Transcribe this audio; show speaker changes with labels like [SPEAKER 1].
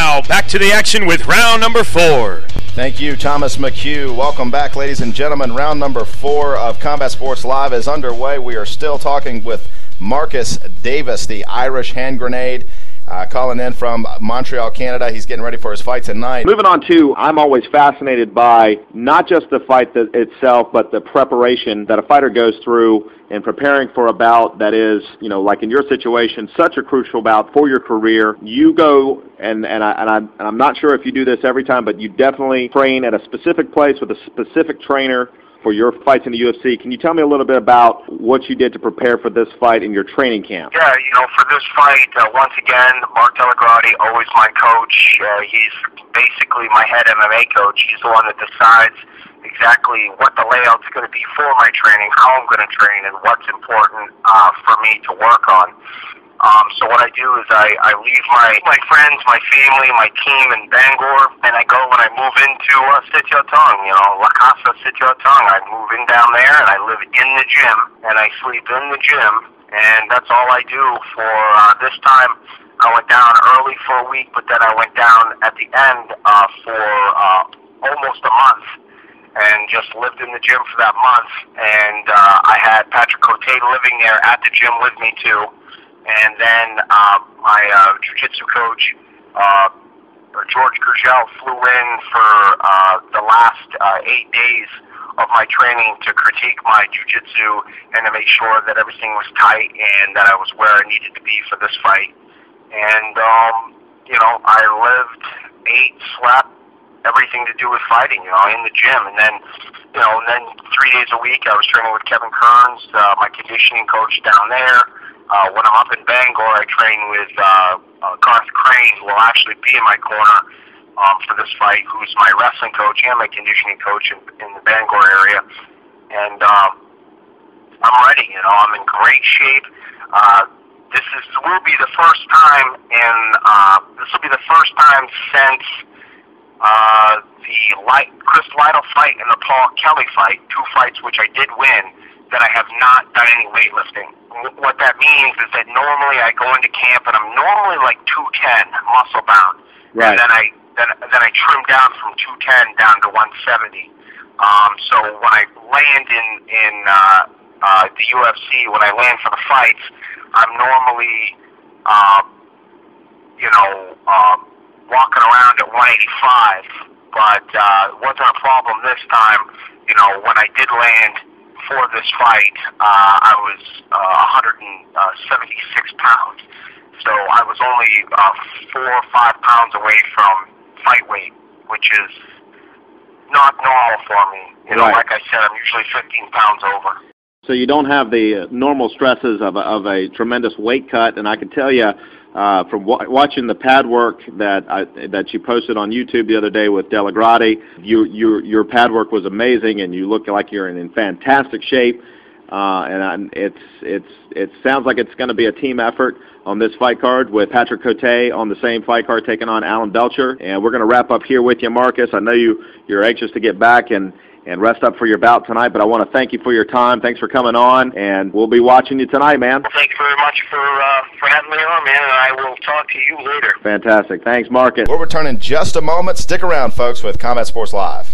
[SPEAKER 1] now, back to the action with round number 4.
[SPEAKER 2] Thank you, Thomas McHugh. Welcome back, ladies and gentlemen. Round number 4 of Combat Sports Live is underway. We are still talking with Marcus Davis, the Irish hand grenade, calling in from Montreal, Canada. He's getting ready for his fight tonight.
[SPEAKER 3] Moving on to, I'm always fascinated by not just the fight itself, but the preparation that a fighter goes through in preparing for a bout that is, like in your situation, such a crucial bout for your career. You go, and I'm not sure if you do this every time, but you definitely train at a specific place with a specific trainer for your fights in the UFC. Can you tell me a little bit about what you did to prepare for this fight in your training camp?
[SPEAKER 4] Yeah, for this fight, once again, Mark Delagrati, always my coach. He's basically my head MMA coach. He's the one that decides exactly what the layout's going to be for my training, how I'm going to train, and what's important for me to work on. So what I do is I leave my friends, my family, my team in Bangor, and I go when I move into Sityatung, La Casa Sityatung. I move in down there, and I live in the gym, and I sleep in the gym, and that's all I do for this time. I went down early for a week, but then I went down at the end for almost a month, and just lived in the gym for that month. And I had Patrick Cote living there at the gym with me too. And then my jiu-jitsu coach, George Gurgel, flew in for the last 8 days of my training to critique my jiu-jitsu and to make sure that everything was tight and that I was where I needed to be for this fight. And, I lived, ate, slept, everything to do with fighting, in the gym. And then, 3 days a week I was training with Kevin Kearns, my conditioning coach down there. When I'm up in Bangor, I train with Garth Crane, who will actually be in my corner for this fight, who's my wrestling coach and my conditioning coach in the Bangor area. And I'm ready, I'm in great shape. This will be the first time since the Chris Lytle fight and the Paul Kelly fight, 2 fights which I did win, that I have not done any weightlifting. What that means is that normally I go into camp and I'm normally like 210 muscle bound,
[SPEAKER 3] right.
[SPEAKER 4] And then I trim down from 210 down to 170. So when I land in the UFC, when I land for the fights, I'm normally walking around at 185. But it wasn't a problem this time. When I did land for this fight, I was 176 pounds, so I was only 4 or 5 pounds away from fight weight, which is not normal for me.
[SPEAKER 3] Right.
[SPEAKER 4] Like I said, I'm usually 15 pounds over.
[SPEAKER 3] So you don't have the normal stresses of a tremendous weight cut, and I can tell you from watching the pad work that you posted on YouTube the other day with Delagrati, your pad work was amazing, and you look like you're in fantastic shape. And it sounds like it's going to be a team effort on this fight card with Patrick Cote on the same fight card taking on Alan Belcher. And we're going to wrap up here with you, Marcus. I know you're anxious to get back and rest up for your bout tonight, but I want to thank you for your time. Thanks for coming on, and we'll be watching you tonight, man.
[SPEAKER 4] Well, thank you very much for having me on, man, and I will talk to you later.
[SPEAKER 3] Fantastic. Thanks, Marcus.
[SPEAKER 2] We'll return in just a moment. Stick around, folks, with Combat Sports Live.